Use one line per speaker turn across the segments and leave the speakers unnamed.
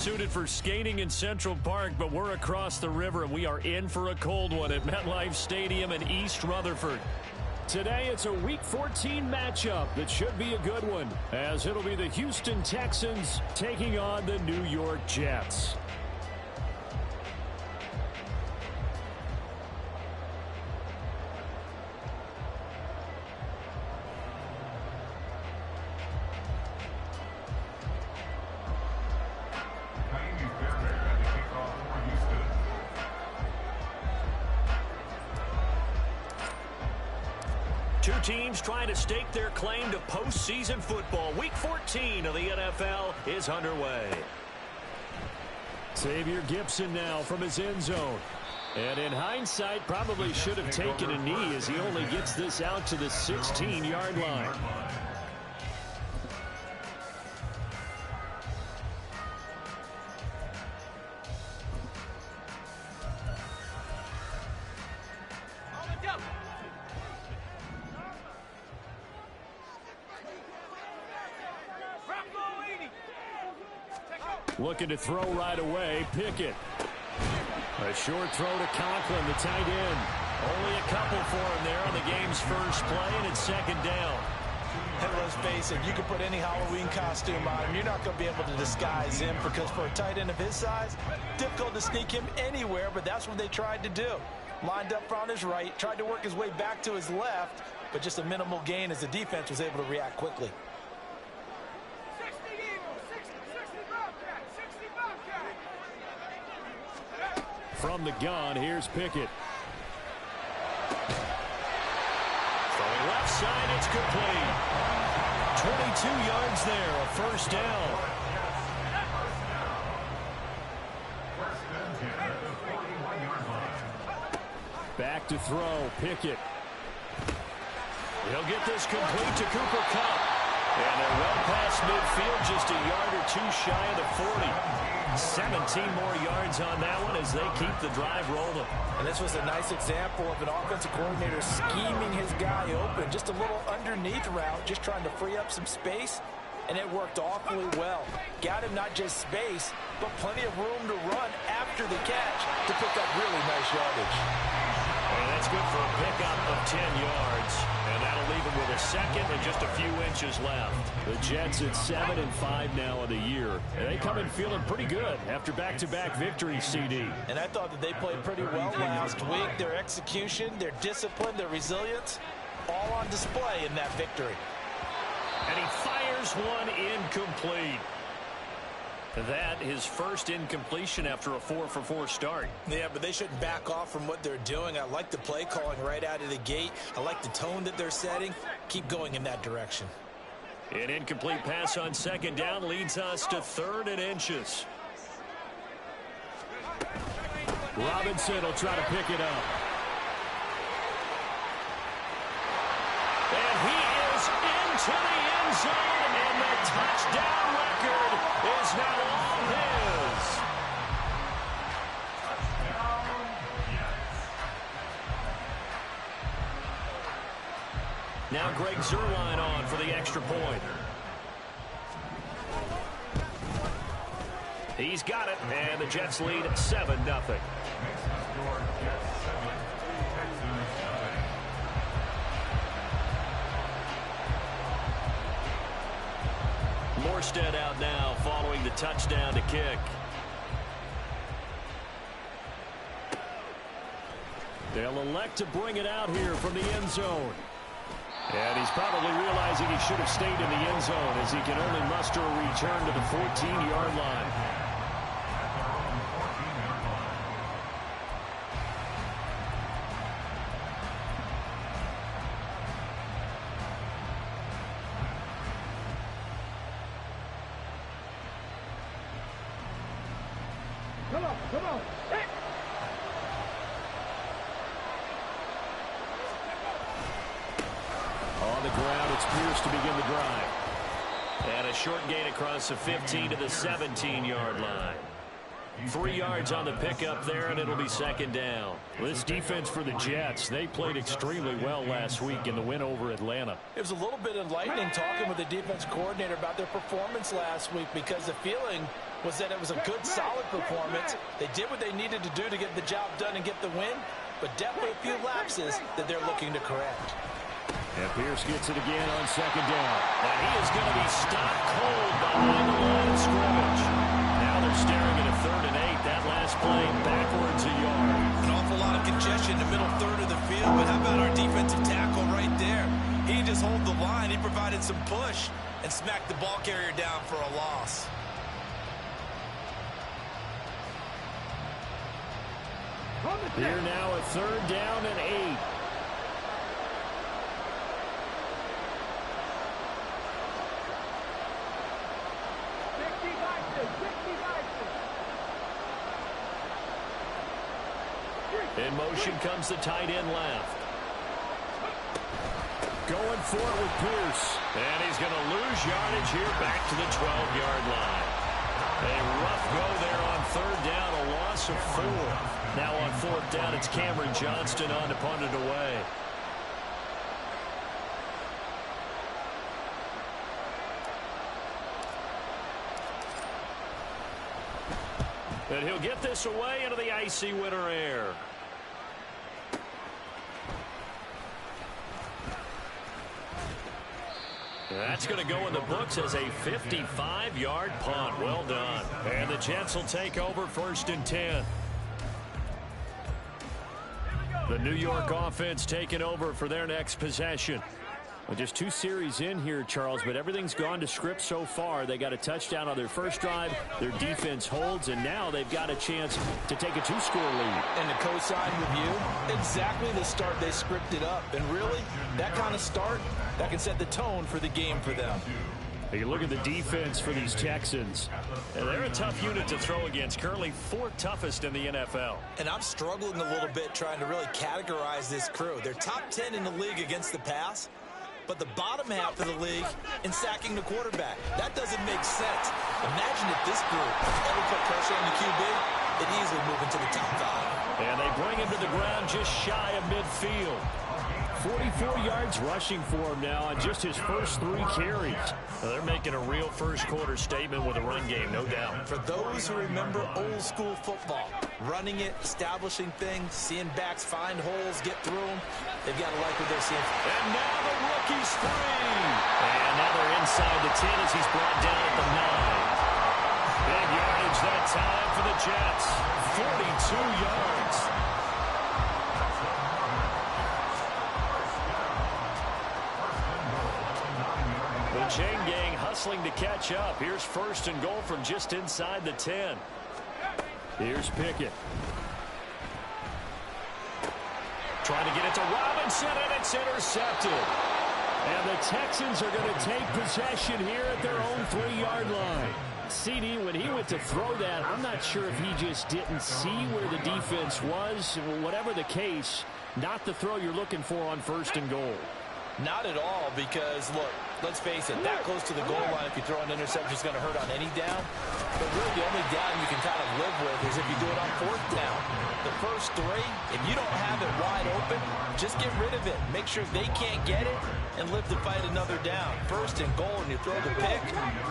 Suited for skating in Central Park, but we're across the river, and we are in for a cold one at MetLife Stadium in East Rutherford. Today, it's a Week 14 matchup that should be a good one, as it'll be the Houston Texans taking on the New York Jets.
Two teams trying to stake their claim to postseason football. Week 14 of the NFL is underway.
Xavier Gipson now from his end zone. And in hindsight, probably should have taken a knee as he only gets this out to the 16-yard line. Looking to throw right away, Pickett. A short throw to Conklin, the tight end. Only a couple for him there on the game's first play, and it's second down.
And let's face it, you can put any Halloween costume on him. You're not going to be able to disguise him because for a tight end of his size, difficult to sneak him anywhere, but that's what they tried to do. Lined up on his right, tried to work his way back to his left, but just a minimal gain as the defense was able to react quickly.
From the gun, here's Pickett.
Throwing left side, it's complete. 22 yards there, a first down.
Back to throw, Pickett.
He'll get this complete to Cooper Kupp. And they're well past midfield, just a yard or two shy of the 40. 17 more yards on that one as they keep the drive rolling.
And this was a nice example of an offensive coordinator scheming his guy open. Just a little underneath route, just trying to free up some space, and it worked awfully well. Got him not just space, but plenty of room to run after the catch to pick up really nice yardage.
And that's good for a pickup of 10 yards. And that'll leave him with a second and just a few inches left. The Jets at 7-5 now of the year. And they come in feeling pretty good after back-to-back victories, CD.
And I thought that they played pretty well last week. Their execution, their discipline, their resilience, all on display in that victory.
And he fires one incomplete. That his first incompletion after a 4-for-4 start.
Yeah, but they shouldn't back off from what they're doing. I like the play calling right out of the gate. I like the tone that they're setting. Keep going in that direction.
An incomplete pass on second down leads us to 3rd and inches.
Robinson will try to pick it up.
And he is into the end zone, and the touchdown record is now all his. Now Greg Zuerlein on for the extra point. He's got it, and the Jets lead 7-0. Morstead out now following the touchdown to kick.
They'll elect to bring it out here from the end zone. And he's probably realizing he should have stayed in the end zone as he can only muster a return to the 14-yard line.
Come on. Hey.
On the ground, it's Pierce to begin the drive.
And a short gain across the 15 to the 17-yard line.
3 yards on the pickup there, and it'll be second down. This defense for the Jets, they played extremely well last week in the win over Atlanta.
It was a little bit enlightening talking with the defense coordinator about their performance last week, because the feeling was that it was a good, solid performance. They did what they needed to do to get the job done and get the win, but definitely a few lapses that they're looking to correct.
And Pierce gets it again on second down. And he is going to be stopped cold behind the line of scrimmage. Now they're staring at a 3rd and 8. That last play backwards a yard.
An awful lot of congestion in the middle third of the field, but how about our defensive tackle right there? He just hold the line. He provided some push and smacked the ball carrier down for a loss.
Here now a 3rd down and 8. In motion comes the tight end left. Going for it with Pierce. And he's going to lose yardage here back to the 12-yard line. A rough go there on 3rd down, a loss of 4. Now on 4th down, it's Cameron Johnston on to punt it away. And he'll get this away into the icy winter air. That's going to go in the books as a 55-yard punt. Well done. And the Jets will take over 1st and 10. The New York offense taking over for their next possession. Well, just 2 series in here, Charles, but everything's gone to script so far. They got a touchdown on their first drive. Their defense holds, and now they've got a chance to take a 2-score lead.
And to co-sign with you, exactly the start they scripted up. And really, that kind of start, that can set the tone for the game for them.
You look at the defense for these Texans. And they're a tough unit to throw against, currently 4th toughest in the NFL.
And I'm struggling a little bit trying to really categorize this crew. They're top 10 in the league against the pass, but the bottom half of the league in sacking the quarterback. That doesn't make sense. Imagine if this group ever put pressure on the QB, it'd easily move into the top 5.
And they bring him to the ground just shy of midfield. 44 yards rushing for him now on just his first 3 carries. Well, they're making a real first-quarter statement with a run game, no doubt.
For those who remember old-school football, running it, establishing things, seeing backs find holes, get through them, they've got to like what they're seeing.
And now the rookie's free. And now they're inside the 10 as he's brought down at the 9. Big yardage that time for the Jets. 42 yards. Chain gang hustling to catch up. Here's 1st and goal from just inside the 10. Here's Pickett. Trying to get it to Robinson, and it's intercepted. And the Texans are going to take possession here at their own 3-yard line. CD, when he went to throw that, I'm not sure if he just didn't see where the defense was. Whatever the case, not the throw you're looking for on 1st and goal.
Not at all, because, look, let's face it, that close to the goal line, if you throw an interception, is going to hurt on any down. But really, the only down you can kind of live with is if you do it on 4th down. The first 3, if you don't have it wide open, just get rid of it. Make sure they can't get it and live to fight another down. 1st and goal, and you throw the pick,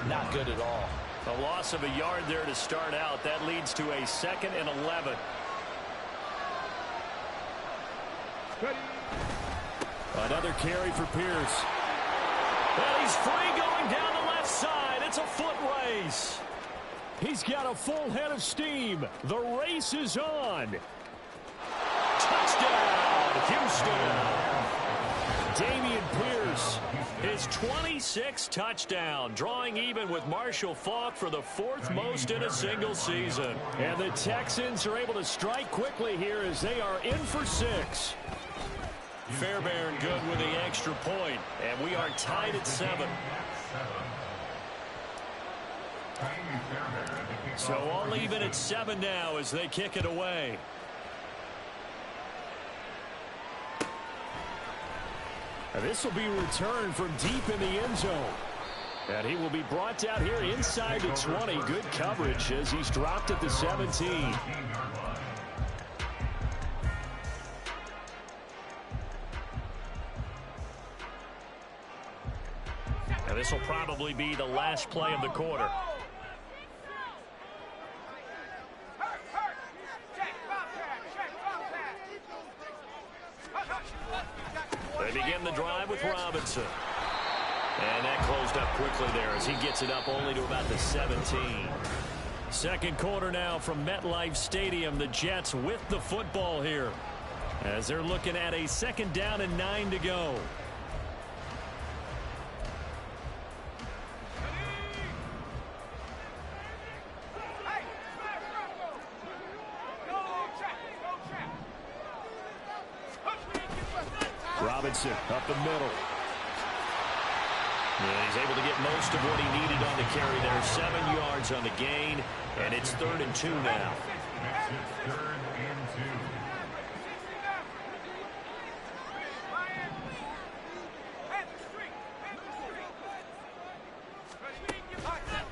not good at all.
A loss of a yard there to start out. That leads to a 2nd and 11. Another carry for Pierce. And he's free going down the left side. It's a foot race. He's got a full head of steam. The race is on. Touchdown, Houston. Dameon Pierce, his 26th touchdown, drawing even with Marshall Faulk for the 4th most in a single season. And the Texans are able to strike quickly here as they are in for 6. Fairbairn good with the extra point, and we are tied at 7. So all even at 7 now as they kick it away. And this will be returned from deep in the end zone. And he will be brought down here inside the 20. Good coverage as he's dropped at the 17. And this will probably be the last play of the quarter. They begin the drive with Robinson. And that closed up quickly there as he gets it up only to about the 17. Second quarter now from MetLife Stadium. The Jets with the football here as they're looking at a 2nd down and 9 to go. Robinson up the middle. And he's able to get most of what he needed on the carry there. 7 yards on the gain, and it's 3rd and 2 now.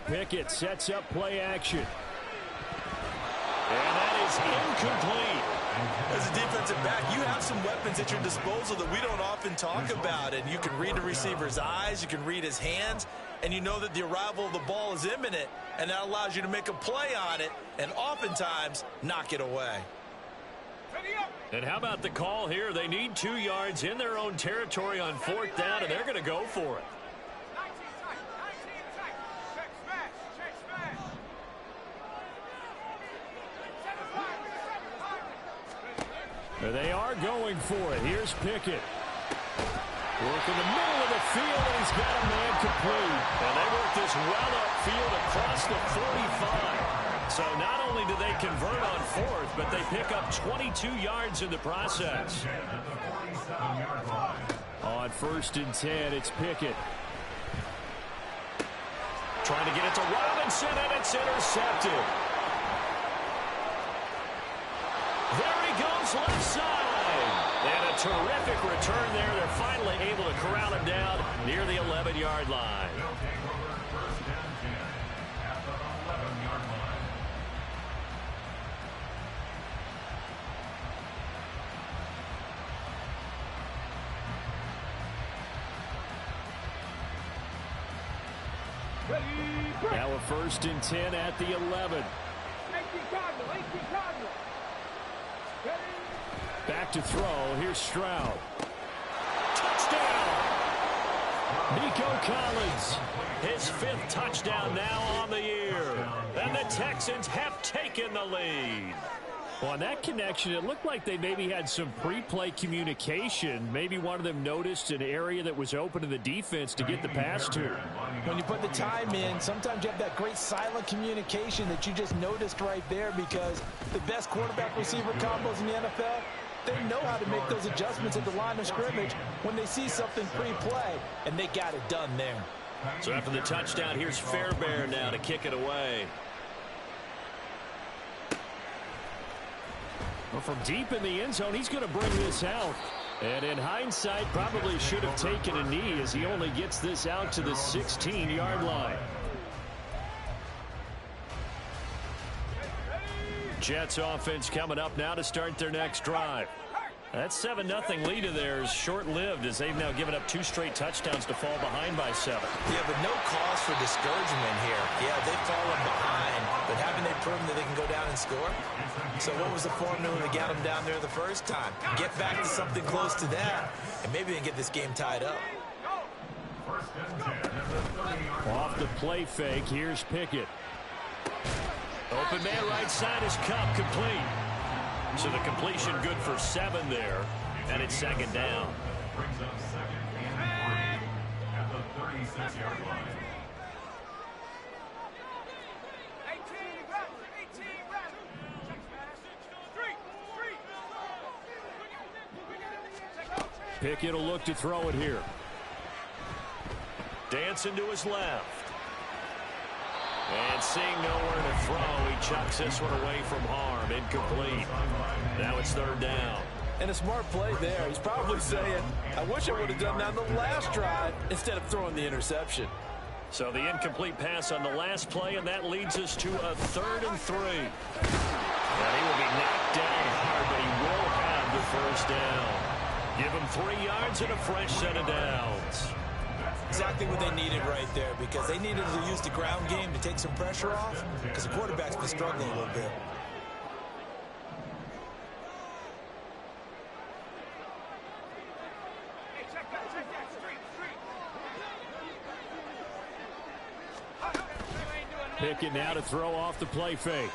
Pickett sets up play action. And that is incomplete.
As a defensive back, you have some weapons at your disposal that we don't often talk about. And you can read the receiver's eyes, you can read his hands, and you know that the arrival of the ball is imminent, and that allows you to make a play on it and oftentimes knock it away.
And how about the call here? They need 2 yards in their own territory on 4th down, and they're going to go for it. They are going for it. Here's Pickett. Work in the middle of the field, and he's got a man complete. And they work this well upfield across the 45. So not only do they convert on 4th, but they pick up 22 yards in the process. On 1st and 10, it's Pickett. Trying to get it to Robinson, and it's intercepted. There he goes, left side. And a terrific return there. They're finally able to corral him down near the 11-yard line. Now a 1st and 10 at the 11. Back to throw. Here's Stroud. Touchdown! Nico Collins. His 5th touchdown now on the year. And the Texans have taken the lead. Well, on that connection, it looked like they maybe had some pre-play communication. Maybe one of them noticed an area that was open to the defense to get the pass to.
When you put the time in, sometimes you have that great silent communication that you just noticed right there, because the best quarterback-receiver combos in the NFL, they know how to make those adjustments at the line of scrimmage when they see something pre-play, and they got it done there.
So after the touchdown, here's Fairbairn now to kick it away. Well, from deep in the end zone, he's going to bring this out. And in hindsight, probably should have taken a knee as he only gets this out to the 16-yard line. Jets offense coming up now to start their next drive. That 7-0 lead of theirs short-lived as they've now given up 2 straight touchdowns to fall behind by 7.
Yeah, but no cause for discouragement here. Yeah, they've fallen behind, but haven't they proven that they can go down and score? So what was the formula that got them down there the first time? Get back to something close to that, and maybe they can get this game tied up.
Off the play fake, here's Pickett. Open man right side is Cup, complete. So the completion good for 7 there, and it's 2nd down.
Brings up 2nd and 3 at the 36-yard line.
Pickett will look to throw it here. Dancing to his left. And seeing nowhere to throw, he chucks this one away from harm. Incomplete. Now it's 3rd down.
And a smart play there. He's probably saying, I wish I would have done that on the last drive instead of throwing the interception.
So the incomplete pass on the last play, and that leads us to a 3rd and 3. And he will be knocked down hard, but he will have the first down. Give him 3 yards and a fresh set of downs.
Exactly what they needed right there, because they needed to use the ground game to take some pressure off, because the quarterback's been struggling a little bit.
Pickett now to throw off the play fake.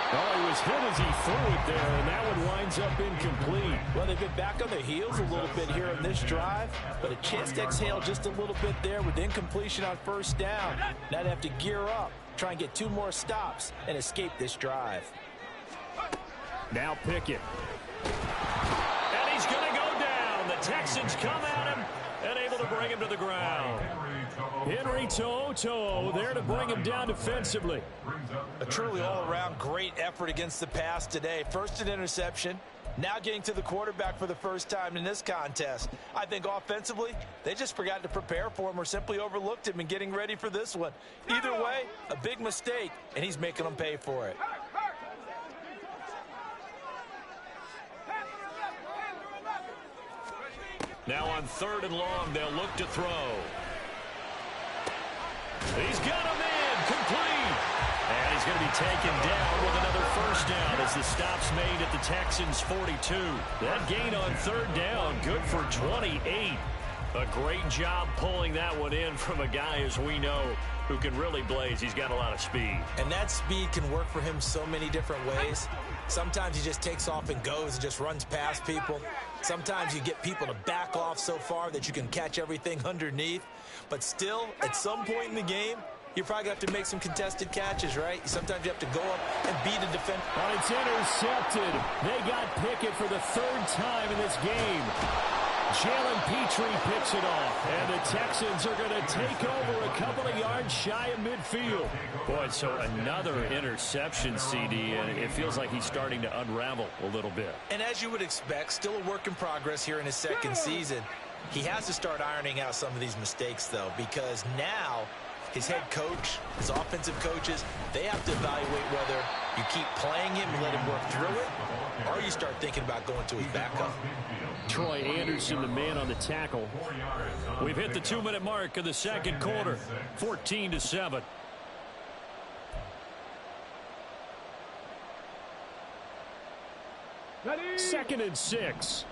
Oh, he was hit as he threw it there, and that one winds up incomplete.
Well, they've been back on their heels a little bit here in this drive, but a chance to exhale just a little bit there with incompletion on first down. Now they have to gear up, try and get 2 more stops, and escape this drive.
Now Pickett. And he's going to go down. The Texans come at him and able to bring him to the ground. Henry To'o there to bring him down defensively.
A truly all-around great effort against the pass today. First an interception, now getting to the quarterback for the first time in this contest. I think offensively, they just forgot to prepare for him or simply overlooked him in getting ready for this one. Either way, a big mistake, and he's making them pay for it.
Now on 3rd and long, they'll look to throw. He's got him in, complete. And he's going to be taken down with another first down as the stop's made at the Texans' 42. That gain on 3rd down, good for 28. A great job pulling that one in from a guy, as we know, who can really blaze. He's got a lot of speed.
And that speed can work for him so many different ways. Sometimes he just takes off and goes and just runs past people. Sometimes you get people to back off so far that you can catch everything underneath. But still, at some point in the game, you're probably going to have to make some contested catches, right? Sometimes you have to go up and beat a defender.
Well, it's intercepted. They got Pickett for the 3rd time in this game. Jalen Petrie picks it off, and the Texans are going to take over a couple of yards shy of midfield. Boy, so another interception, CD, and it feels like he's starting to unravel a little bit.
And as you would expect, still a work in progress here in his 2nd season. He has to start ironing out some of these mistakes, though, because now his head coach, his offensive coaches, they have to evaluate whether you keep playing him and let him work through it, or you start thinking about going to his backup.
Troy Anderson, the man on the tackle. We've hit the 2-minute mark of the 2nd quarter, 14-7.
Ready?
2nd and 6.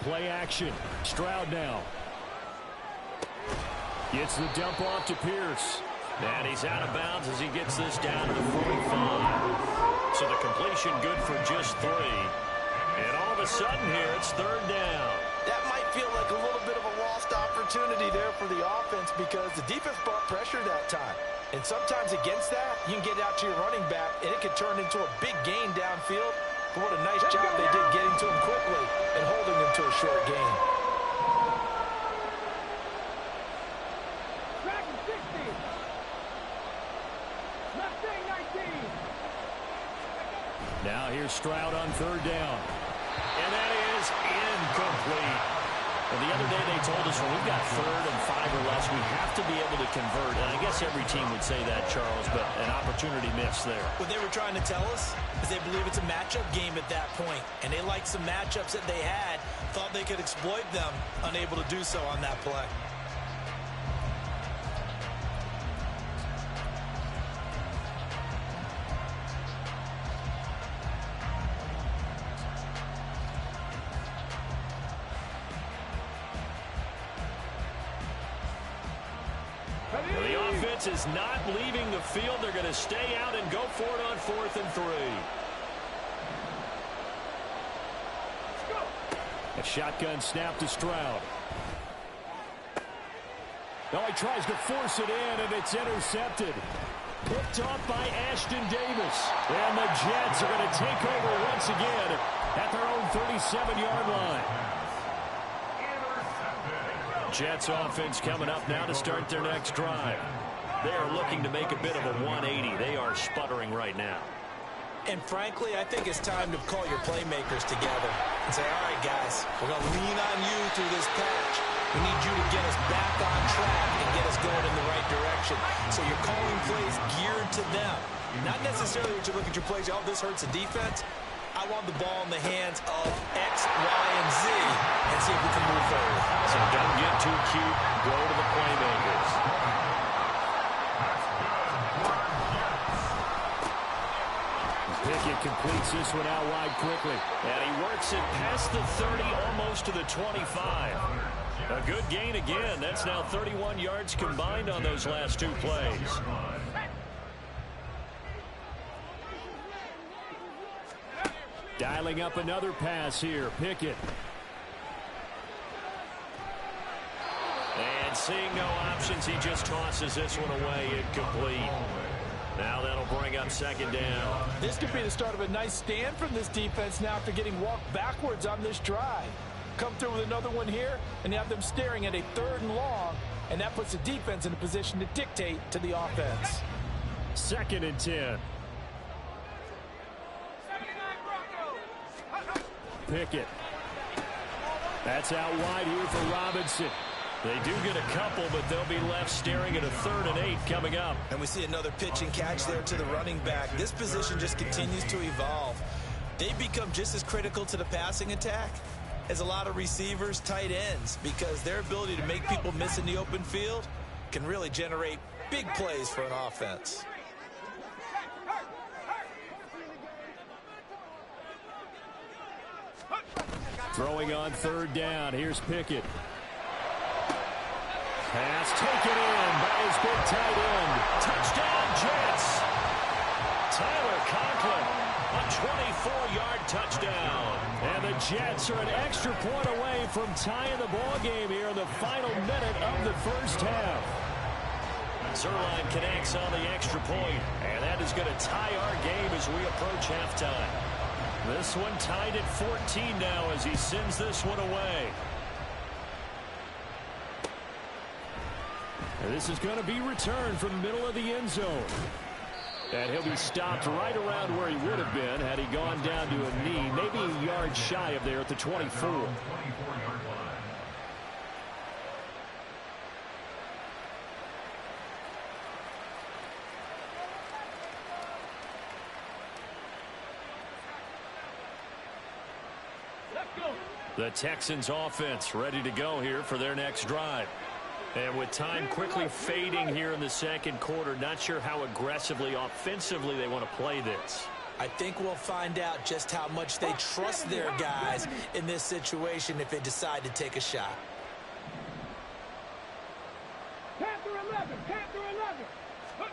Play action. Stroud now. Gets the dump off to Pierce. And he's out of bounds as he gets this down to the 45. So the completion good for just 3. And all of a sudden here, it's 3rd down.
That might feel like a little bit of a lost opportunity there for the offense because the defense brought pressure that time. And sometimes against that, you can get out to your running back, and it could turn into a big gain downfield. But what a nice job they did getting to him quickly and holding him to a short gain.
Dragon 60. Mustang 19.
Now here's Stroud on 3rd down. And that is incomplete. And the other day they told us when we've got 3rd and 5 or less, we have to be able to convert. And I guess every team would say that, Charles, but an opportunity missed there.
What they were trying to tell us is they believe it's a matchup game at that point, and they liked some matchups that they had, thought they could exploit them, unable to do so on that play.
The offense is not leaving the field. They're going to stay out and go for it on 4th and 3. A shotgun snap to Stroud. Now he tries to force it in, and it's intercepted. Picked off by Ashton Davis. And the Jets are going to take over once again at their own 37-yard line. Jets offense coming up now to start their next drive. They are looking to make a bit of a 180. They are sputtering right now.
And frankly, I think it's time to call your playmakers together. and say, all right, guys, we're going to lean on you through this patch. We need you to get us back on track and get us going in the right direction. So you're calling plays geared to them. Not necessarily what you look at your plays, oh, this hurts the defense. I want the ball in the hands of X, Y, and Z and see if we can move forward.
So don't get too cute. Go to the playmakers. Pickett completes this one out wide quickly. And he works it past the 30, almost to the 25. A good gain again. That's now 31 yards combined on those last two plays. Dialing up another pass here. Pickett. And seeing no options, he just tosses this one away incomplete. Now that'll bring up second down.
This could be the start of a nice stand from this defense now after getting walked backwards on this drive. Come through with another one here, and you have them staring at a 3rd and long, and that puts the defense in a position to dictate to the offense.
2nd and 10. Pickett. That's out wide here for Robinson. They do get a couple, but they'll be left staring at a 3rd and 8 coming up.
And we see another pitch and catch there to the running back. This position just continues to evolve. They become just as critical to the passing attack as a lot of receivers, tight ends, because their ability to make people miss in the open field can really generate big plays for an offense.
Throwing on 3rd down. Here's Pickett. Pass taken in by his big tight end. Touchdown, Jets. Tyler Conklin, a 24-yard touchdown. And the Jets are an extra point away from tying the ball game here in the final minute of the first half. Zerline connects on the extra point, and that is going to tie our game as we approach halftime. This one tied at 14 now as he sends this one away. And this is going to be returned from the middle of the end zone. And he'll be stopped right around where he would have been had he gone down to a knee, maybe a yard shy of there at the 24. The Texans offense ready to go here for their next drive. And with time quickly fading here in the second quarter, not sure how aggressively, offensively they want to play this.
I think we'll find out just how much they trust their guys in this situation if they decide to take a shot.
Panther 11, Panther 11.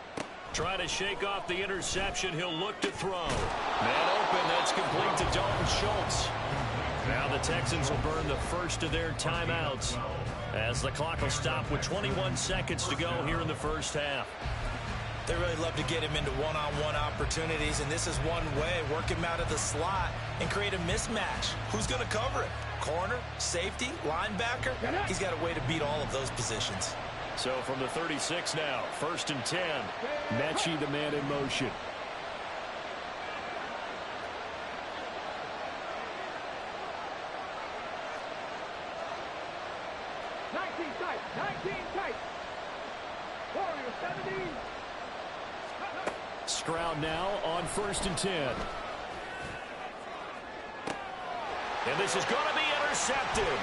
Try to shake off the interception. He'll look to throw. Man open, that's complete to Dalton Schultz. Now the Texans will burn the first of their timeouts as the clock will stop with 21 seconds to go here in the first half.
They really love to get him into one-on-one opportunities, and this is one way. Work him out of the slot and create a mismatch. Who's going to cover it? Corner, safety, linebacker? He's got a way to beat all of those positions.
So from the 36 now, 1st and 10. Mechie, the man in motion.
Tight, 19 tight. Warrior 17.
Stroud now on 1st and 10. And this is going to be intercepted.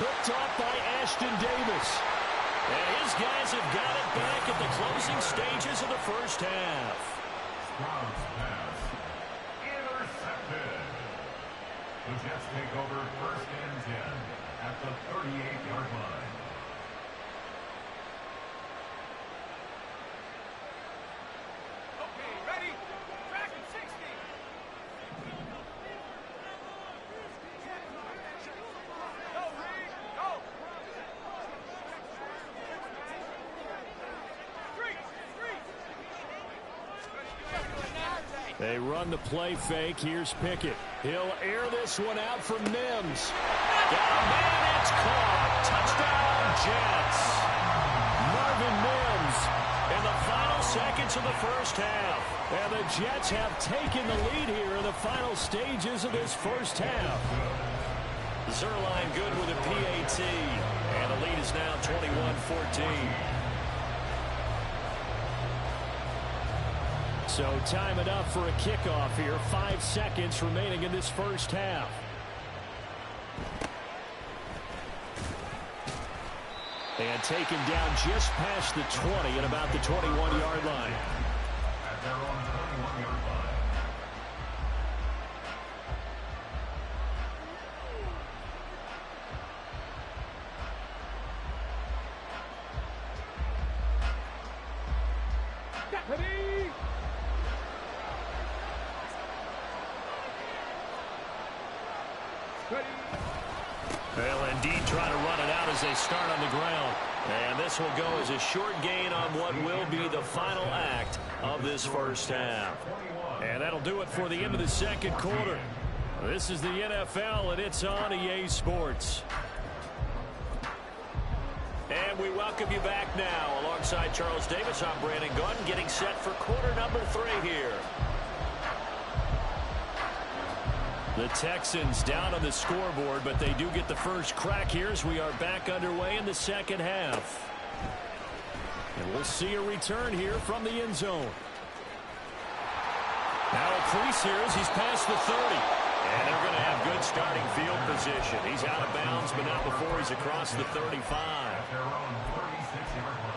Picked off by Ashton Davis. And his guys have got it back at the closing stages of the first half.
Stroud's pass intercepted. The Jets take over 1st and 10 at the 38-yard line.
They run the play fake. Here's Pickett. He'll air this one out for Mims. Man, it's caught. Touchdown, Jets. Marvin Mims in the final seconds minutes of the first half. And the Jets have taken the lead here in the final stages of this first half. Zerline good with a PAT. And the lead is now 21-14. So time it up for a kickoff here. 5 seconds remaining in this first half. And taken down just past the 20 at about the 21-yard line.
At their own 21-yard line.
Deputy! Ready?
They'll indeed try to run it out as they start on the ground. And this will go as a short gain on what will be the final act of this first half. And that'll do it for the end of the second quarter. This is the NFL, and it's on EA Sports. And we welcome you back now. Alongside Charles Davis, I'm Brandon Gunn, getting set for quarter number 3 here. The Texans down on the scoreboard, but they do get the first crack here as we are back underway in the second half. And we'll see a return here from the end zone. Now a crease here as he's past the 30. And they're going to have good starting field position. He's out of bounds, but not before he's across the 35.
At their own 36-yard line.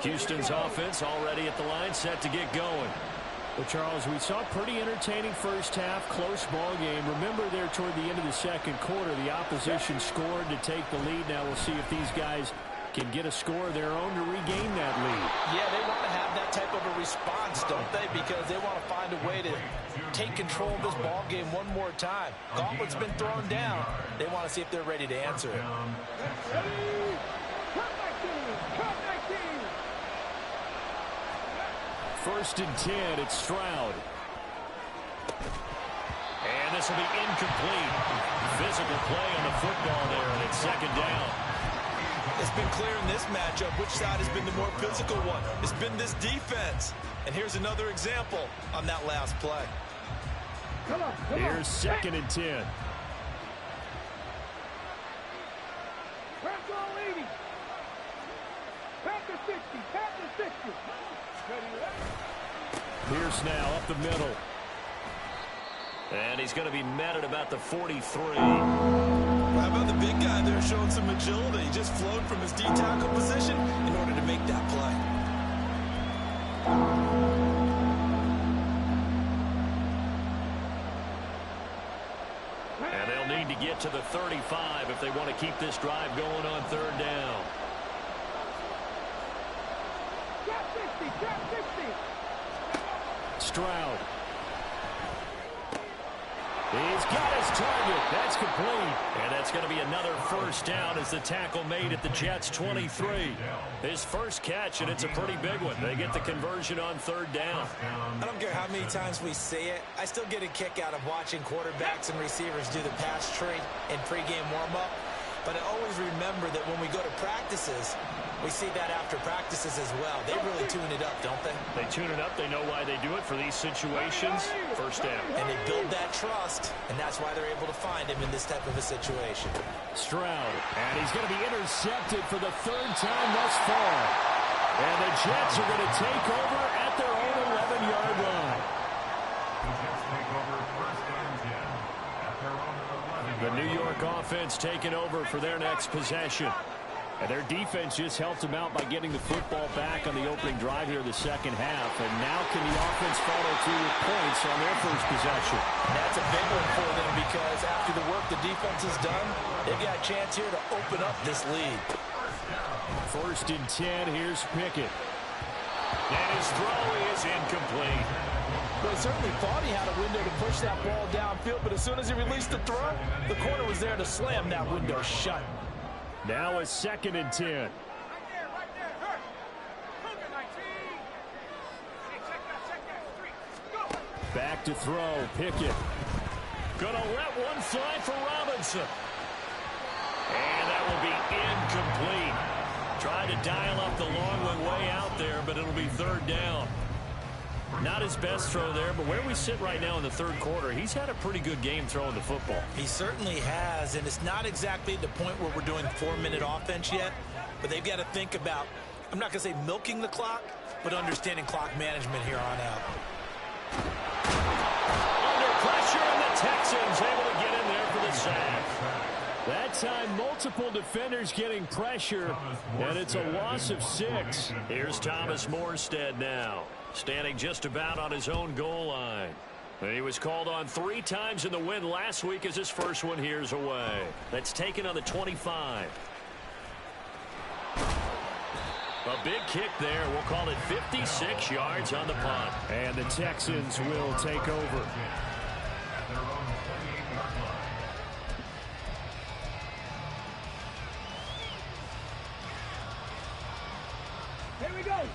Houston's offense already at the line, set to get going. Well, Charles, we saw a pretty entertaining first half, close ball game. Remember there toward the end of the second quarter, the opposition scored to take the lead. Now we'll see if these guys can get a score of their own to regain that lead.
Yeah, they want to have that type of a response, don't they? Because they want to find a way to take control of this ball game one more time. Gauntlet's been thrown down. They want to see if they're ready to answer it.
Ready? Cut 19! Cut 19!
First and 10, it's Stroud. And this will be incomplete. Physical play on the football there, and it's second down.
It's been clear in this matchup which side has been the more physical one. It's been this defense. And here's another example on that last play.
Come on, come on.
Here's second and 10.
Pass all 80. Pass to 60. Pass to 60. Ready, ready?
Pierce now up the middle. And he's going to be met at about the 43.
How about the big guy there showing some agility? He just flowed from his D-tackle position in order to make that play.
And they'll need to get to the 35 if they want to keep this drive going on third down.
Drop 60. Drop 60.
Stroud. He's got his target. That's complete. And that's going to be another first down as the tackle made at the Jets' 23. His first catch, and it's a pretty big one. They get the conversion on third down.
I don't care how many times we see it. I still get a kick out of watching quarterbacks and receivers do the pass tree in pregame warm-up. But I always remember that when we go to practices, we see that after practices as well. They really tune it up, don't they?
They tune it up. They know why they do it for these situations. First down.
And they build that trust, and that's why they're able to find him in this type of a situation.
Stroud. And he's going to be intercepted for the third time thus far. And the Jets are going to take over at their own 11-yard line.
The Jets take over first and 10 at their own 11.
The New York offense taking over for their next possession. And their defense just helped them out by getting the football back on the opening drive here in the second half. And now can the offense follow through with points on their first possession?
That's a big one for them because after the work the defense has done, they've got a chance here to open up this lead.
First and 10, here's Pickett. And his throw is incomplete.
Well, he certainly thought he had a window to push that ball downfield, but as soon as he released the throw, the corner was there to slam that window shut.
Now a second and 10.
Right there, hurt. COOKIN 19. Hey, check that street. Go.
Back to throw, Pickett. Gonna let one fly for Robinson. And that will be incomplete. Tried to dial up the long way out there, but it'll be third down. Not his best throw there, but where we sit right now in the third quarter, he's had a pretty good game throwing the football.
He certainly has, and it's not exactly the point where we're doing 4-minute offense yet, but they've got to think about, I'm not going to say milking the clock, but understanding clock management here on out.
Under pressure, and the Texans able to get in there for the sack. That time, multiple defenders getting pressure, and it's a loss of 6. Here's Thomas Morstead now, standing just about on his own goal line. And he was called on 3 times in the win last week as his first one here's away. That's taken on the 25. A big kick there. We'll call it 56 yards on the punt. And the Texans will take over.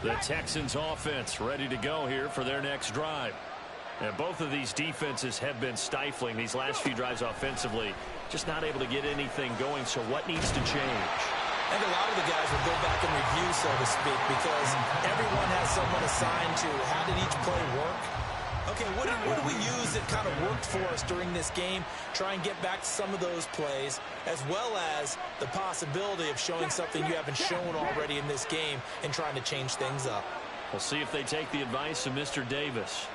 The Texans offense ready to go here for their next drive. And both of these defenses have been stifling these last few drives offensively. Just not able to get anything going, so what needs to change?
I think a lot of the guys will go back and review, so to speak, because everyone has someone assigned to how did each play work. Okay, what do we use that kind of worked for us during this game? Try and get back to some of those plays, as well as the possibility of showing something you haven't shown already in this game and trying to change things up.
We'll see if they take the advice of Mr. Davis.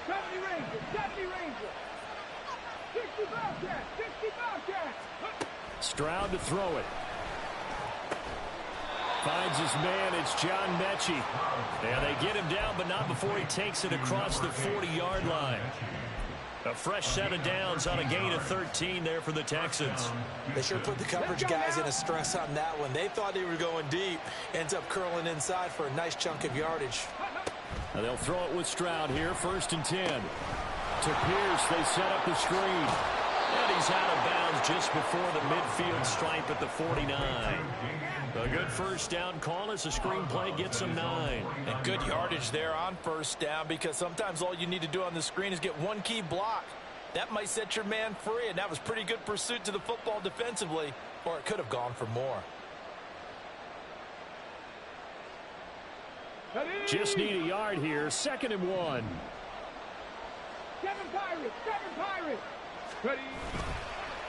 70 Ranger. 60 Bobcat. 60 Bobcat.
Stroud to throw it. Finds his man. It's John Mechie. And they get him down, but not before he takes it across the 40-yard line. A fresh set of downs on a gain of 13 there for the Texans.
They sure put the coverage guys in a stress on that one. They thought they were going deep. Ends up curling inside for a nice chunk of yardage.
Now they'll throw it with Stroud here. 1st and 10. To Pierce, they set up the screen. And he's out of bounds just before the midfield stripe at the 49. A good first down call as the screen play gets him 9.
And good yardage there on first down, because sometimes all you need to do on the screen is get one key block. That might set your man free, and that was pretty good pursuit to the football defensively, or it could have gone for more.
Just need a yard here. 2nd and 1.
7 Pirates. Ready.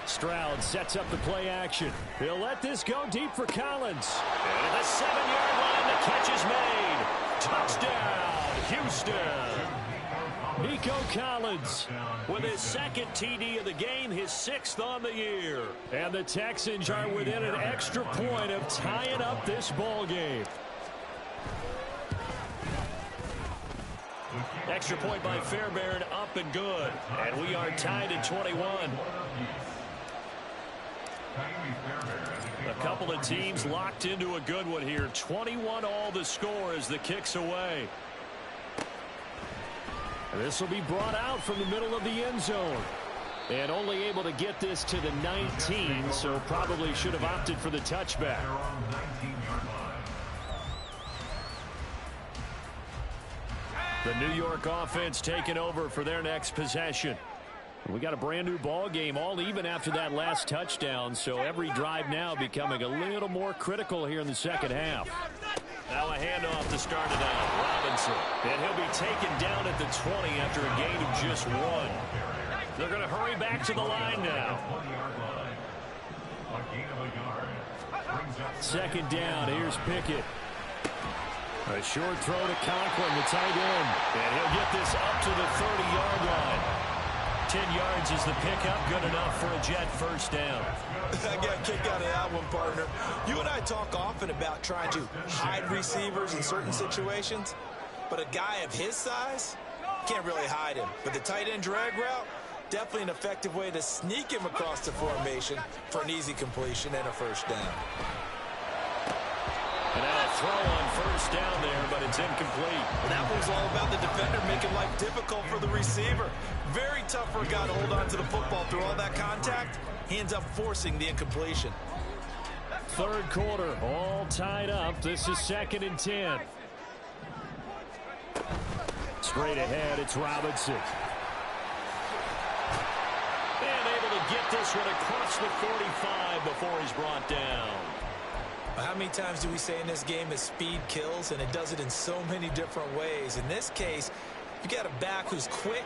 Stroud sets up the play action. He'll let this go deep for Collins. And at the 7-yard line, the catch is made. Touchdown, Houston. Nico Collins with his 2nd TD of the game, his 6th on the year. And the Texans are within an extra point of tying up this ball game. Extra point by Fairbairn, up and good. And we are tied at 21. A couple of teams locked into a good one here. 21 all the score as the kick's away. And this will be brought out from the middle of the end zone. And only able to get this to the 19, so probably should have opted for the touchback. The New York offense taking over for their next possession. We got a brand new ball game, all even after that last touchdown, so every drive now becoming a little more critical here in the second half. Now a handoff to start it out. Robinson, and he'll be taken down at the 20 after a gain of just 1. They're going to hurry back to the line now. 2nd down, here's Pickett. A short throw to Conklin, the tight end. And he'll get this up to the 30-yard line. 10 yards is the pickup, good enough for a Jet first down.
I got a kick out of that one, partner. You and I talk often about trying to hide receivers in certain situations, but a guy of his size can't really hide him. But the tight end drag route, definitely an effective way to sneak him across the formation for an easy completion and a first down.
And now a throw on first down there, but it's incomplete.
And that was all about the defender making life difficult for the receiver. Very tough for a guy to hold on to the football through all that contact. He ends up forcing the incompletion.
Third quarter, all tied up. This is 2nd and 10. Straight ahead, it's Robinson.
to get this one across the 45 before he's brought down.
How many times do we say in this game that speed kills, and it does it in so many different ways? In this case, you got a back who's quick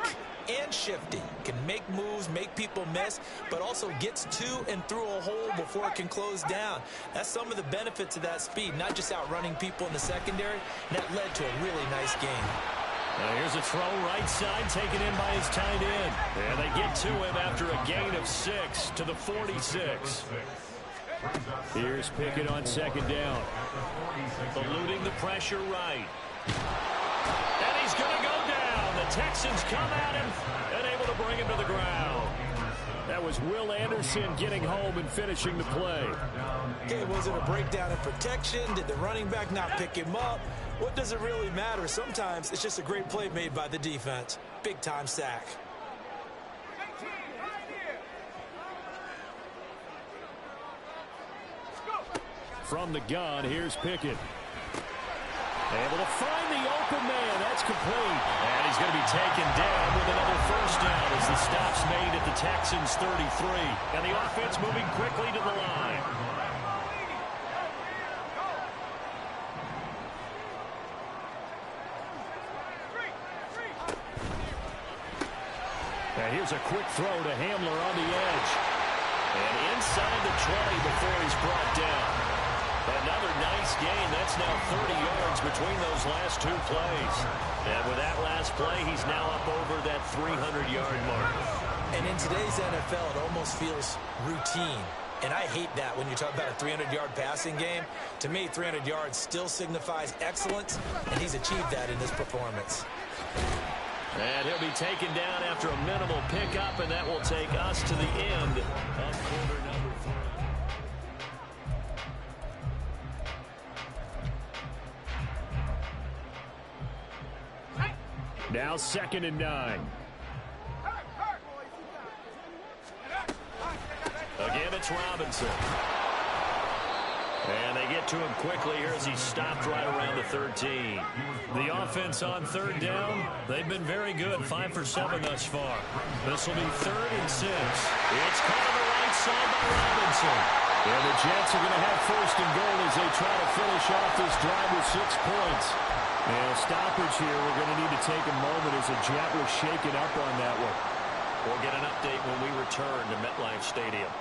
and shifty, can make moves, make people miss, but also gets to and through a hole before it can close down. That's some of the benefits of that speed, not just outrunning people in the secondary. And that led to a really nice game.
Here's a throw right side taken in by his tight end. And they get to him after a gain of 6 to the 46. Here's Pickett on second down. Eluding the pressure right. And he's going to go down. The Texans come at him and able to bring him to the ground. That was Will Anderson getting home and finishing the play.
Okay, was it a breakdown in protection? Did the running back not pick him up? What does it really matter? Sometimes it's just a great play made by the defense. Big-time sack.
From the gun, here's Pickett. Able to find the open man. That's complete. And he's going to be taken down with another first down as the stop's made at the Texans' 33. And the offense moving quickly to the line. And here's a quick throw to Hamler on the edge. And inside the 20 before he's brought down. Another nice gain. That's now 30 yards between those last two plays. And with that last play, he's now up over that 300-yard mark.
And in today's NFL, it almost feels routine. And I hate that when you talk about a 300-yard passing game. To me, 300 yards still signifies excellence, and he's achieved that in this performance.
And he'll be taken down after a minimal pickup, and that will take us to the end of quarter number 3. Now 2nd and 9. Again, it's Robinson. And they get to him quickly here as he stopped right around the 13. The offense on 3rd down, they've been very good, 5 for 7 thus far. This will be 3rd and 6. It's caught on the right side by Robinson. And the Jets are going to have 1st and goal as they try to finish off this drive with 6 points. And stoppage here, we're going to need to take a moment as the Jet was shaken up on that one. We'll get an update when we return to MetLife Stadium.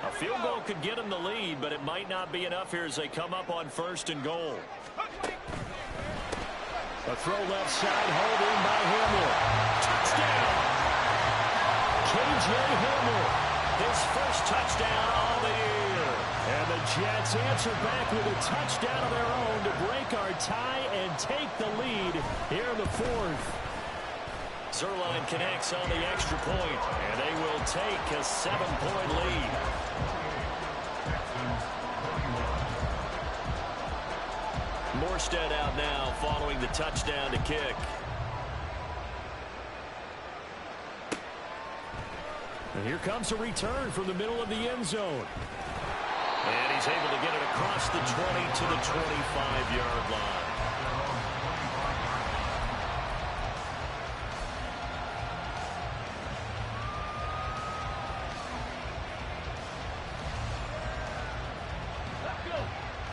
A field goal could get them the lead, but it might not be enough here as they come up on 1st and goal. A throw left side, hauled in by Hamler. Touchdown! K.J. Hamler, his first touchdown all the year. And the Jets answer back with a touchdown of their own to break our tie and take the lead here in the 4th. Zerline connects on the extra point, and they will take a 7-point lead. Morstead out now following the touchdown to kick. And here comes a return from the middle of the end zone. And he's able to get it across the 20 to the 25-yard line.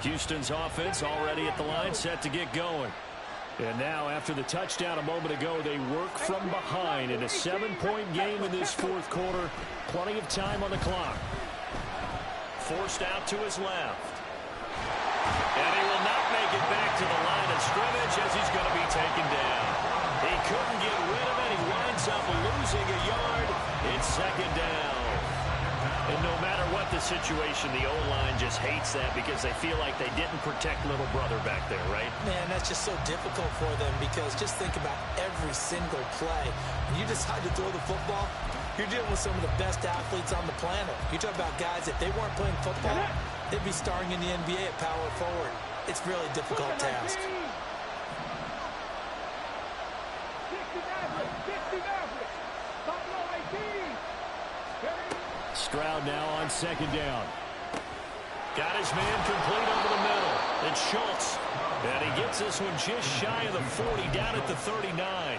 Houston's offense already at the line, set to get going. And now, after the touchdown a moment ago, they work from behind in a 7-point game in this 4th quarter. Plenty of time on the clock. Forced out to his left. And he will not make it back to the line of scrimmage as he's going to be taken down. He couldn't get rid of it. He winds up losing a yard. It's 2nd down. And no matter what the situation, the O-line just hates that because they feel like they didn't protect little brother back there, right?
Man, that's just so difficult for them because just think about every single play. When you decide to throw the football, you're dealing with some of the best athletes on the planet. You talk about guys, if they weren't playing football, they'd be starring in the NBA at power forward. It's really a difficult task.
Stroud now on 2nd down. Got his man complete over the middle. It's Schultz. And he gets this one just shy of the 40, down at the 39.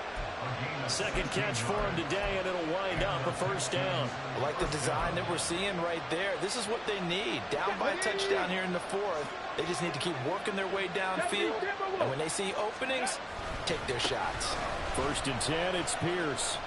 Second catch for him today, and it'll wind up a first down.
I like the design that we're seeing right there. This is what they need. Down by a touchdown here in the fourth. They just need to keep working their way downfield. And when they see openings, take their shots.
First and 10, it's Pierce.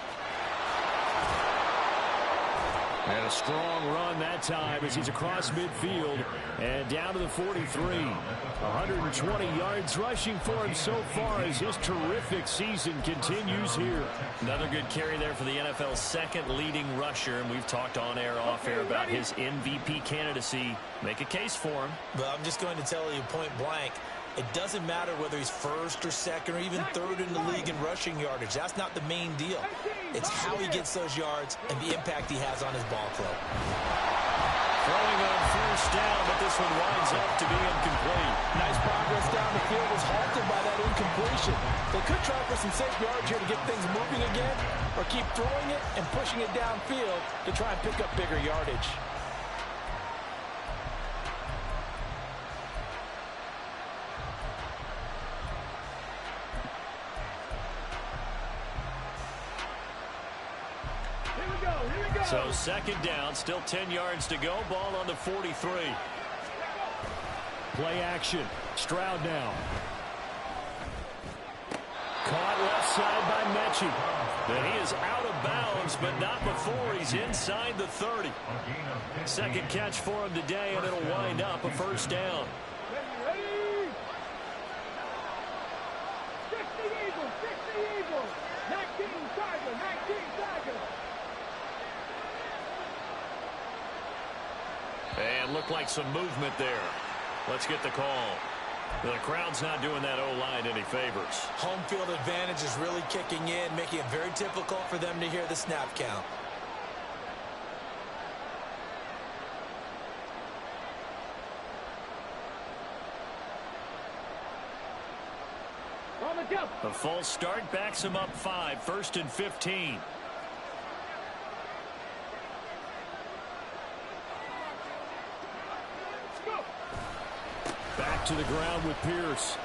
And a strong run that time as he's across midfield and down to the 43. 120 yards rushing for him so far as his terrific season continues here.
Another good carry there for the NFL's second leading rusher, and we've talked on air, off air about his MVP candidacy. Make a case for him.
But I'm just going to tell you point blank, it doesn't matter whether he's first or second or even third in the league in rushing yardage. That's not the main deal. It's how he gets those yards and the impact he has on his ball club.
Throwing on first down, but this one winds up to be incomplete.
Nice progress down the field was halted by that incompletion. They could try for some safe yards here to get things moving again, or keep throwing it and pushing it downfield to try and pick up bigger yardage.
So second down, still 10 yards to go. Ball on the 43. Play action. Stroud now. Caught left side by Mechie. And he is out of bounds, but not before he's inside the 30. Second catch for him today, and it'll wind up a first down.
60 Eagles, 60 Eagles. 19 Tigers, 19 Tigers.
And looked like some movement there. Let's get the call. The crowd's not doing that O-line any favors.
Home field advantage is really kicking in, making it very difficult for them to hear the snap count.
On the jump.
A false start backs him up 5. First and 15. Back to the ground with Pierce.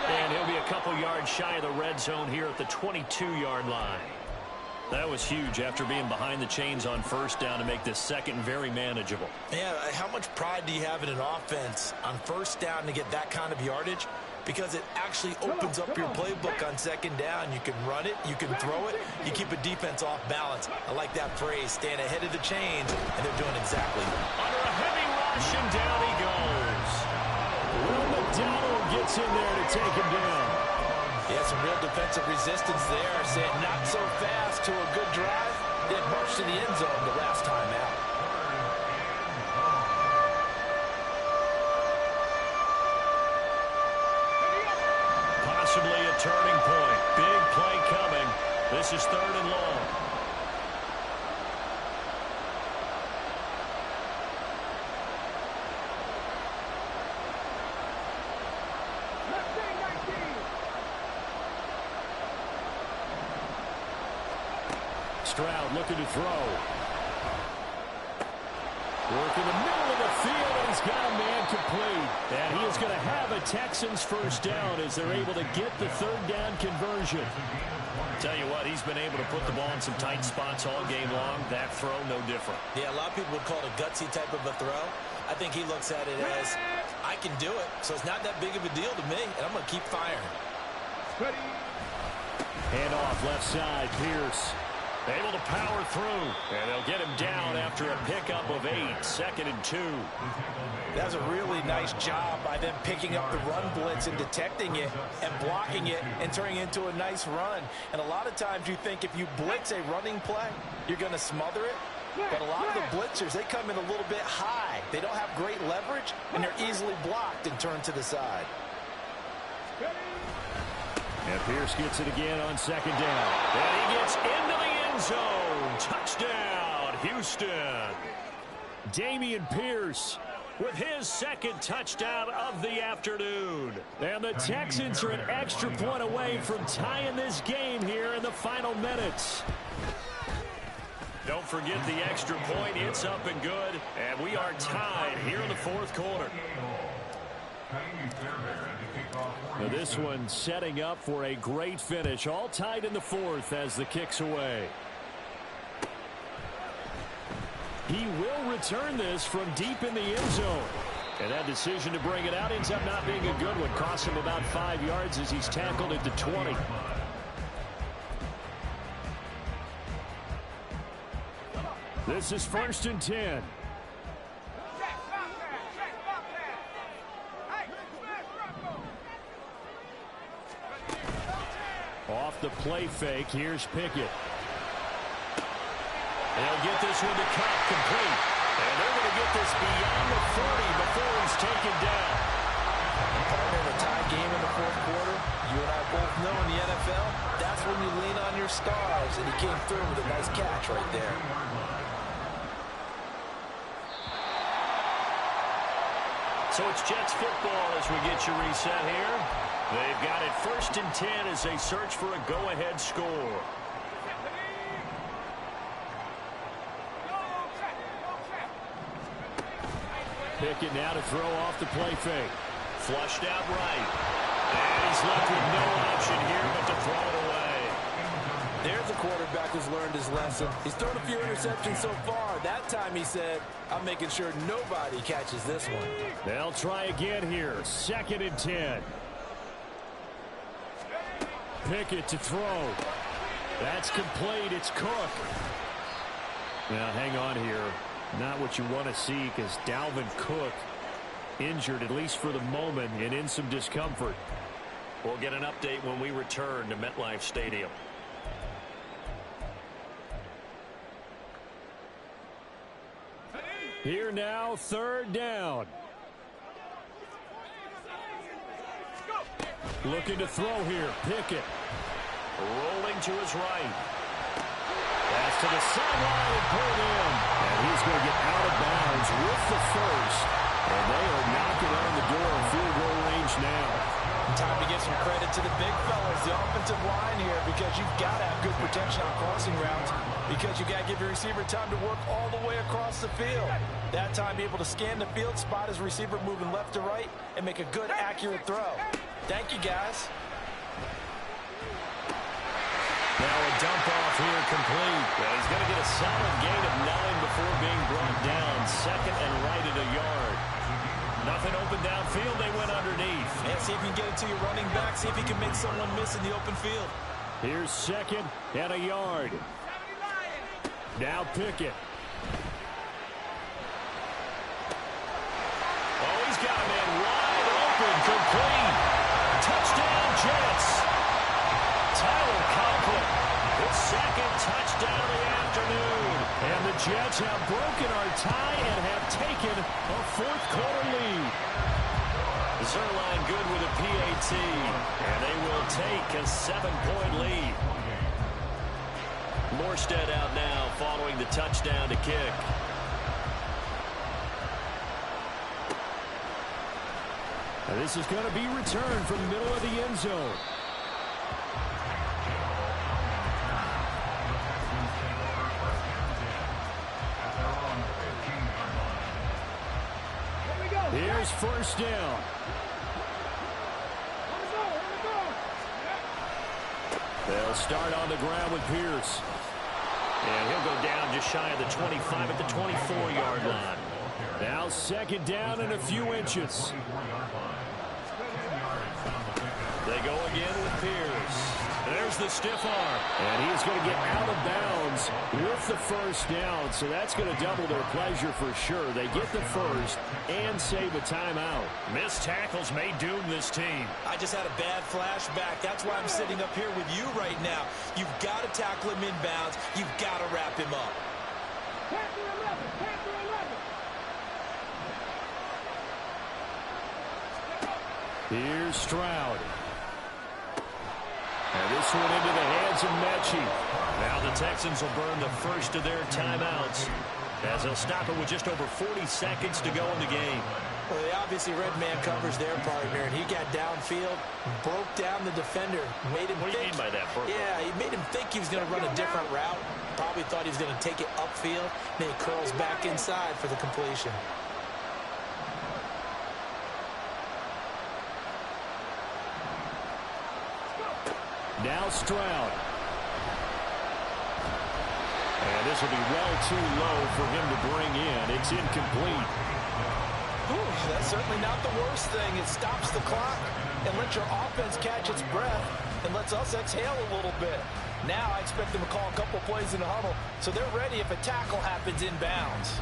And he'll be a couple yards shy of the red zone here at the 22-yard line. That was huge after being behind the chains on first down to make this second very manageable.
Yeah, how much pride do you have in an offense on first down to get that kind of yardage? Because it actually opens up your playbook on second down. You can run it, you can throw it, you keep a defense off balance. I like that phrase, staying ahead of the chains, and they're doing exactly.
Under a heavy rush, and down he goes. Will McDonald gets in there to take him down.
Yeah, some real defensive resistance there. Saying not so fast to a good drive. Did march to the end zone the last time out.
Possibly a turning point. Big play coming. This is third and long. Stroud looking to throw. Work in the middle of the field, and he's got a man complete. And he is going to have a Texans first down as they're able to get the third down conversion. Tell you what, he's been able to put the ball in some tight spots all game long. That throw, no different.
Yeah, a lot of people would call it a gutsy type of a throw. I think he looks at it as, I can do it, so it's not that big of a deal to me, and I'm going to keep firing.
Hand off left side, Pierce. Able to power through, and they'll get him down after a pickup of 8. Second and 2.
That's a really nice job by them picking up the run blitz and detecting it and blocking it and turning it into a nice run. And a lot of times you think if you blitz a running play, you're going to smother it. But a lot of the blitzers, they come in a little bit high. They don't have great leverage, and they're easily blocked and turned to the side.
And Pierce gets it again on second down. And he gets into the end zone. Touchdown, Houston. Damian Pierce with his second touchdown of the afternoon. And the Texans are an extra point away from tying this game here in the final minutes. Don't forget the extra point. It's up and good. And we are tied here in the fourth quarter. Now this one setting up for a great finish. All tied in the fourth as the kick's away. He will return this from deep in the end zone. And that decision to bring it out ends up not being a good one. Costs him about 5 yards as he's tackled at the 20. This is 1st and 10. Off the play fake, here's Pickett. They'll get this one to Cup complete. And they're going to get this beyond the 40 before he's taken down.
Partner, a tie game in the fourth quarter. You and I both know in the NFL, that's when you lean on your stars. And he came through with a nice catch right there.
So it's Jets football as we get you reset here. They've got it 1st and 10 as they search for a go-ahead score.
Pickett now to throw off the play fake.
Flushed out right. And he's left with no option here but to throw it away.
There's a quarterback who's learned his lesson. He's thrown a few interceptions so far. That time he said, I'm making sure nobody catches this one.
They'll try again here. 2nd and 10. Pickett to throw. That's complete. It's Cook. Now hang on here. Not what you want to see because Dalvin Cook injured, at least for the moment, and in some discomfort.
We'll get an update when we return to MetLife Stadium.
Here now, 3rd down. Looking to throw here. Pickett.
Rolling to his right.
Pass to the sideline and pulled in. And he's going to get out of bounds with the first. And they are knocking on the door of field goal range now.
Time to give some credit to the big fellas, the offensive line here, because you've got to have good protection on crossing routes, because you've got to give your receiver time to work all the way across the field. That time, be able to scan the field, spot his receiver moving left to right, and make a good, accurate throw. Thank you, guys.
Now a dump off here complete. Well, he's going to get a solid gain of 9 before being brought down. 2nd and right at a yard. Nothing open downfield. They went underneath.
And see if you can get it to your running back. See if you can make someone miss in the open field.
Here's 2nd and a yard. Now Pickett.
Oh, he's got a man wide open. Complete. Touchdown, Jets. Tyler Conklin, his 2nd touchdown of the afternoon.
And the Jets have broken our tie and have taken a 4th quarter lead.
Zerline good with a PAT, and they will take a 7-point lead. Morstead out now following the touchdown to kick.
Now this is going to be returned from the middle of the end zone. Here's 1st down. They'll start on the ground with Pierce.
And he'll go down just shy of the 25 at the 24-yard line.
Now 2nd down and a few inches.
They go again with Pierce. There's the stiff arm.
And he's going to get out of bounds with the 1st down, so that's going to double their pleasure for sure. They get the first and save a timeout.
Missed tackles may doom this team.
I just had a bad flashback. That's why I'm sitting up here with you right now. You've got to tackle him inbounds. You've got to wrap him up.
Here's Stroud. And this one into the hands of Mechie.
Now the Texans will burn the first of their timeouts as they'll stop it with just over 40 seconds to go in the game.
Well, they obviously red man covers their partner, and he got downfield, broke down the defender, made him
What do you mean by that, Burke?
Yeah, he made him think he was going to run a different route. Probably thought he was going to take it upfield. Then he curls back inside for the completion.
Now Stroud. And this will be well too low for him to bring in. It's incomplete.
Ooh, that's certainly not the worst thing. It stops the clock and lets your offense catch its breath and lets us exhale a little bit. Now I expect them to call a couple plays in the huddle so they're ready if a tackle happens inbounds.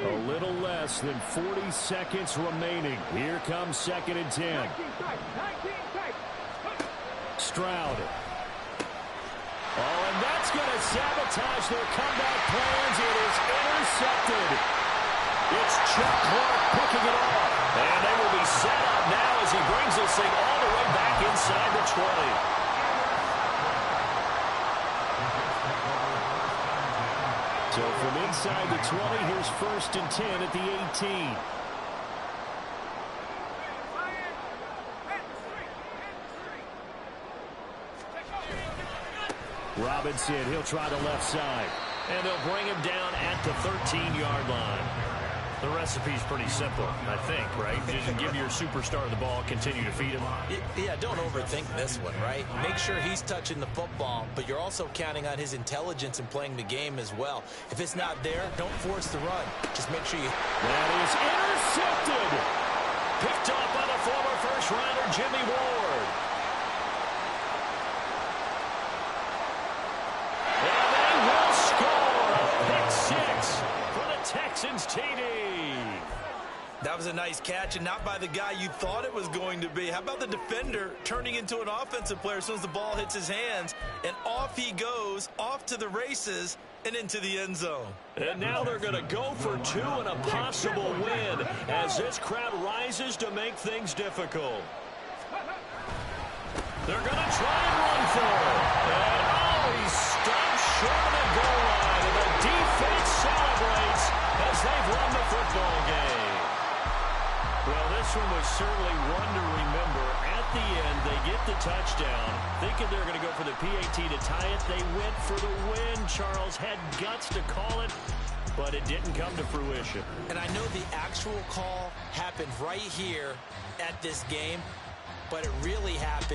A little less than 40 seconds remaining. Here comes 2nd and 10. Stroud. Oh, and that's going to sabotage their comeback plans. It is intercepted. It's Chuck Clark picking it off. And they will be set up now as he brings this thing all the way back inside the 20. So from inside the 20, here's 1st and 10 at the 18. Robinson, he'll try the left side.
And they'll bring him down at the 13-yard line. The recipe's pretty simple, I think, right? Just give your superstar the ball, continue to feed him.
Yeah, don't overthink this one, right? Make sure he's touching the football, but you're also counting on his intelligence in playing the game as well. If it's not there, don't force the run. Just make sure you...
That is intercepted.
Picked off by the former first-rounder Jimmy Ward. And they will score a pick six for the Texans TD.
That was a nice catch, and not by the guy you thought it was going to be. How about the defender turning into an offensive player as soon as the ball hits his hands, and off he goes, off to the races, and into the end zone.
And now they're going to go for two and a possible win as this crowd rises to make things difficult. They're going to try and run for it. And, oh, he's stopped short of the goal line, and the defense celebrates as they've won the football game. Well, this one was certainly one to remember. At the end, they get the touchdown, thinking they're going to go for the PAT to tie it. They went for the win. Charles had guts to call it, but it didn't come to fruition.
And I know the actual call happened right here at this game, but it really happened